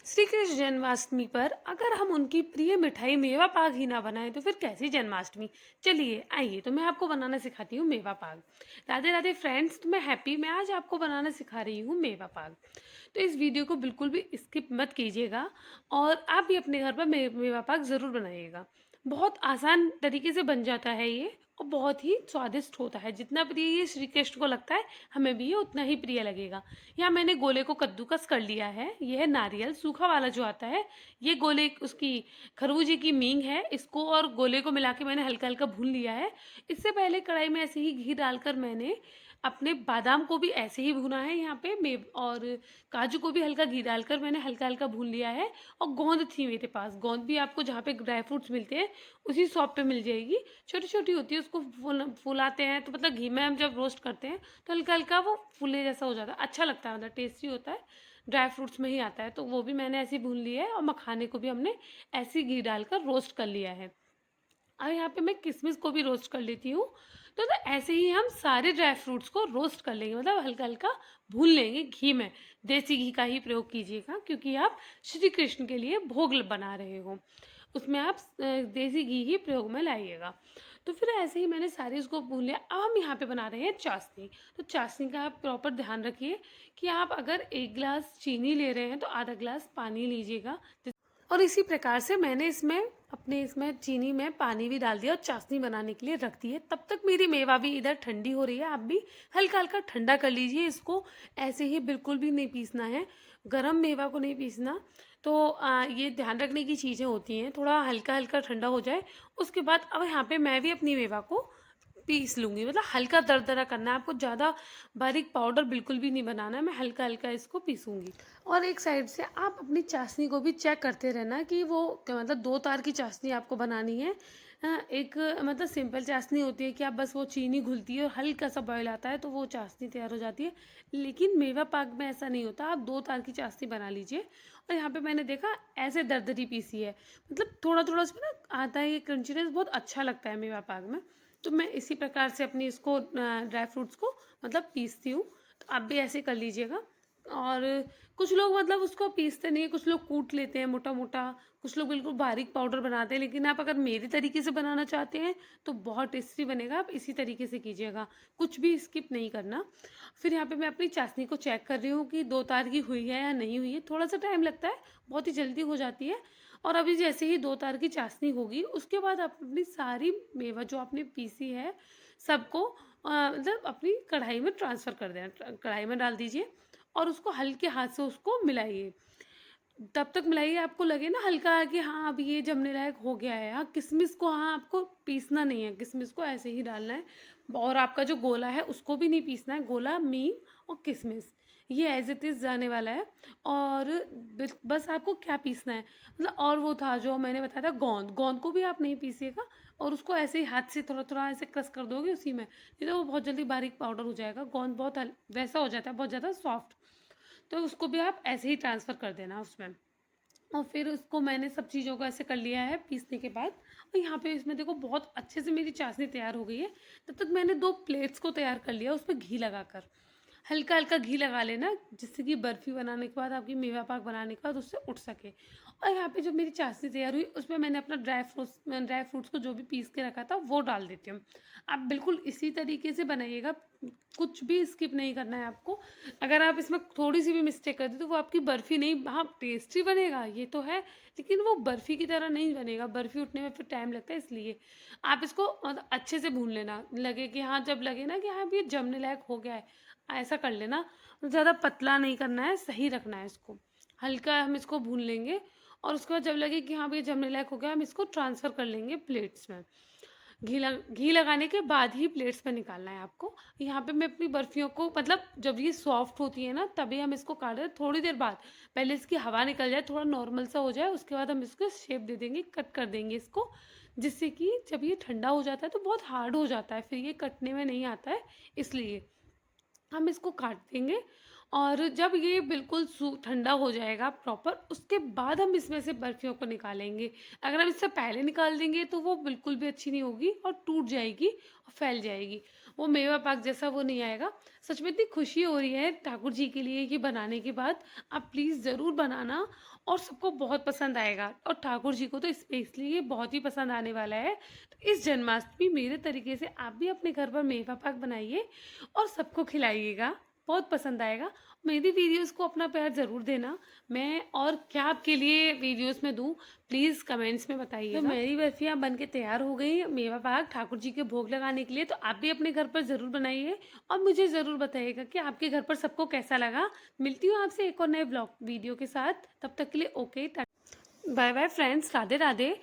श्री कृष्ण जन्माष्टमी पर अगर हम उनकी प्रिय मिठाई मेवा पाक ही ना बनाएं तो फिर कैसी जन्माष्टमी। चलिए आइए तो मैं आपको बनाना सिखाती हूँ मेवा पाक। राधे राधे फ्रेंड्स, तो मैं आज आपको बनाना सिखा रही हूँ मेवा पाक। तो इस वीडियो को बिल्कुल भी स्किप मत कीजिएगा और आप भी अपने घर पर मेवा पाक ज़रूर बनाइएगा। बहुत आसान तरीके से बन जाता है ये और बहुत ही स्वादिष्ट होता है। जितना प्रिय ये श्री कृष्ण को लगता है, हमें भी ये उतना ही प्रिय लगेगा। यहाँ मैंने गोले को कद्दूकस कर लिया है। यह है नारियल सूखा वाला जो आता है। ये गोले उसकी खरबूजे की मींग है। इसको और गोले को मिला के मैंने हल्का हल्का भून लिया है। इससे पहले कढ़ाई में ऐसे ही घी डालकर मैंने अपने बादाम को भी ऐसे ही भुना है यहाँ पे मे और काजू को भी हल्का घी डालकर मैंने हल्का हल्का भून लिया है। और गोंद थी मेरे पास। गोंद भी आपको जहाँ पे ड्राई फ्रूट्स मिलते हैं उसी शॉप पे मिल जाएगी। छोटी छोटी होती है, उसको फुलाते हैं तो मतलब घी में हम जब रोस्ट करते हैं तो हल्का हल्का वो फूले जैसा हो जाता है। अच्छा लगता है, मतलब टेस्टी होता है। ड्राई फ्रूट्स में ही आता है, तो वो भी मैंने ऐसे ही भून लिया है और मखाने को भी हमने ऐसे ही घी डालकर रोस्ट कर लिया है। और यहाँ पे मैं किशमिश को भी रोस्ट कर लेती हूँ। तो ना ऐसे ही हम सारे ड्राई फ्रूट्स को रोस्ट कर लेंगे, मतलब हल्का हल्का भून लेंगे घी में। देसी घी का ही प्रयोग कीजिएगा क्योंकि आप श्री कृष्ण के लिए भोग बना रहे हो। उसमें आप देसी घी ही प्रयोग में लाइएगा। तो फिर ऐसे ही मैंने सारे इसको भून लिया। अब हम यहाँ पे बना रहे हैं चाशनी। तो चाशनी का आप प्रॉपर ध्यान रखिए कि आप अगर 1 गिलास चीनी ले रहे हैं तो आधा गिलास पानी लीजिएगा। और इसी प्रकार से मैंने इसमें चीनी में पानी भी डाल दिया और चाशनी बनाने के लिए रख दी है। तब तक मेरी मेवा भी इधर ठंडी हो रही है। आप भी हल्का हल्का ठंडा कर लीजिए इसको। ऐसे ही बिल्कुल भी नहीं पीसना है, गरम मेवा को नहीं पीसना। तो ये ध्यान रखने की चीज़ें होती हैं, थोड़ा हल्का हल्का ठंडा हो जाए। उसके बाद अब यहाँ पे मैं भी अपनी मेवा को पीस लूँगी, मतलब हल्का दरदरा करना है आपको। ज़्यादा बारीक पाउडर बिल्कुल भी नहीं बनाना है। मैं हल्का हल्का इसको पीसूँगी। और एक साइड से आप अपनी चाशनी को भी चेक करते रहना कि वो क्या, मतलब 2 तार की चाशनी आपको बनानी है। एक मतलब सिंपल चाशनी होती है कि आप बस वो चीनी घुलती है और हल्का सा बॉयल आता है तो वो चाशनी तैयार हो जाती है। लेकिन मेवा पाक में ऐसा नहीं होता, आप 2 तार की चाशनी बना लीजिए। और यहाँ पे मैंने देखा ऐसे दरदरी पीसी है, मतलब थोड़ा थोड़ा उसमें ना आता है ये क्रंचीनेस, बहुत अच्छा लगता है मेवा पाक में। तो मैं इसी प्रकार से अपनी इसको ड्राई फ्रूट्स को मतलब पीसती हूँ। तो आप भी ऐसे कर लीजिएगा। और कुछ लोग मतलब उसको पीसते नहीं, कुछ लोग कूट लेते हैं मोटा मोटा, कुछ लोग बिल्कुल बारीक पाउडर बनाते हैं। लेकिन आप अगर मेरी तरीके से बनाना चाहते हैं तो बहुत टेस्टी बनेगा। आप इसी तरीके से कीजिएगा, कुछ भी स्किप नहीं करना। फिर यहाँ पे मैं अपनी चाशनी को चेक कर रही हूँ कि 2 तार की हुई है या नहीं हुई है। थोड़ा सा टाइम लगता है, बहुत ही जल्दी हो जाती है। और अभी जैसे ही 2 तार की चाशनी होगी उसके बाद आप अपनी सारी मेवा जो आपने पीसी है सबको मतलब अपनी कढ़ाई में ट्रांसफ़र कर देना। कढ़ाई में डाल दीजिए और उसको हल्के हाथ से उसको मिलाइए। तब तक मिलाइए आपको लगे ना हल्का कि हाँ अब ये जमने लायक हो गया है। हाँ, किशमिश को हाँ आपको पीसना नहीं है, किशमिश को ऐसे ही डालना है। और आपका जो गोला है उसको भी नहीं पीसना है। गोला, मीन और किशमिश ये एज इट इज़ जाने वाला है। और बस आपको क्या पीसना है, मतलब और वो था जो मैंने बताया था गोंद। गोंद को भी आप नहीं पीसिएगा और उसको ऐसे ही हाथ से थोड़ा थोड़ा ऐसे क्रश कर दोगे उसी में, नहीं तो वो बहुत जल्दी बारीक पाउडर हो जाएगा। गोंद बहुत वैसा हो जाता है, बहुत ज़्यादा सॉफ्ट। तो उसको भी आप ऐसे ही ट्रांसफ़र कर देना उसमें। और फिर उसको मैंने सब चीज़ों को ऐसे कर लिया है पीसने के बाद। और यहाँ पे इसमें देखो बहुत अच्छे से मेरी चाशनी तैयार हो गई है। तब तक मैंने 2 प्लेट्स को तैयार कर लिया, उसमें घी लगाकर। हल्का हल्का घी लगा लेना जिससे कि बर्फ़ी बनाने के बाद, आपकी मेवा पाक बनाने के बाद उससे उठ सके। और यहाँ पे जो मेरी चाशनी तैयार हुई उसमें मैंने अपना ड्राई फ्रूट्स को जो भी पीस के रखा था वो डाल देती हूँ। आप बिल्कुल इसी तरीके से बनाइएगा, कुछ भी स्किप नहीं करना है आपको। अगर आप इसमें थोड़ी सी भी मिस्टेक कर दी तो वो आपकी बर्फ़ी नहीं, हाँ टेस्टी बनेगा ये तो है, लेकिन वो बर्फ़ी की तरह नहीं बनेगा। बर्फ़ी उठने में फिर टाइम लगता है, इसलिए आप इसको मतलब अच्छे से भून लेना। लगे कि हाँ, जब लगे ना कि हाँ ये जमने लायक हो गया है, ऐसा कर लेना। ज़्यादा पतला नहीं करना है, सही रखना है इसको। हल्का हम इसको भून लेंगे और उसके बाद जब लगे कि हाँ भई जमने लायक हो गया, हम इसको ट्रांसफ़र कर लेंगे प्लेट्स में। घी लगाने के बाद ही प्लेट्स में निकालना है आपको। यहाँ पे मैं अपनी बर्फियों को, मतलब जब ये सॉफ्ट होती है ना तभी हम इसको काट रहे हैं। थोड़ी देर बाद, पहले इसकी हवा निकल जाए, थोड़ा नॉर्मल सा हो जाए, उसके बाद हम इसको शेप दे देंगे, कट कर देंगे इसको। जिससे कि जब ये ठंडा हो जाता है तो बहुत हार्ड हो जाता है, फिर ये कटने में नहीं आता है, इसलिए हम इसको काट देंगे। और जब ये बिल्कुल ठंडा हो जाएगा प्रॉपर, उसके बाद हम इसमें से बर्फियों को निकालेंगे। अगर हम इससे पहले निकाल देंगे तो वो बिल्कुल भी अच्छी नहीं होगी और टूट जाएगी और फैल जाएगी। वो मेवा पाक जैसा वो नहीं आएगा। सच में इतनी खुशी हो रही है ठाकुर जी के लिए ये बनाने के बाद। आप प्लीज़ ज़रूर बनाना और सबको बहुत पसंद आएगा, और ठाकुर जी को तो स्पेशली ये बहुत ही पसंद आने वाला है। तो इस जन्माष्टमी मेरे तरीके से आप भी अपने घर पर मेवा पाक बनाइए और सबको खिलाइएगा, बहुत पसंद आएगा। मेरी वीडियोस को अपना प्यार ज़रूर देना। मैं और क्या आपके लिए वीडियोस में दूँ, प्लीज़ कमेंट्स में बताइएगा। तो मेरी बर्फियाँ बन के तैयार हो गई, मेवा पाक ठाकुर जी के भोग लगाने के लिए। तो आप भी अपने घर पर ज़रूर बनाइए और मुझे ज़रूर बताइएगा कि आपके घर पर सबको कैसा लगा। मिलती हूँ आपसे एक और नए ब्लॉग वीडियो के साथ। तब तक के लिए okay, bye bye friends, Radhe Radhe.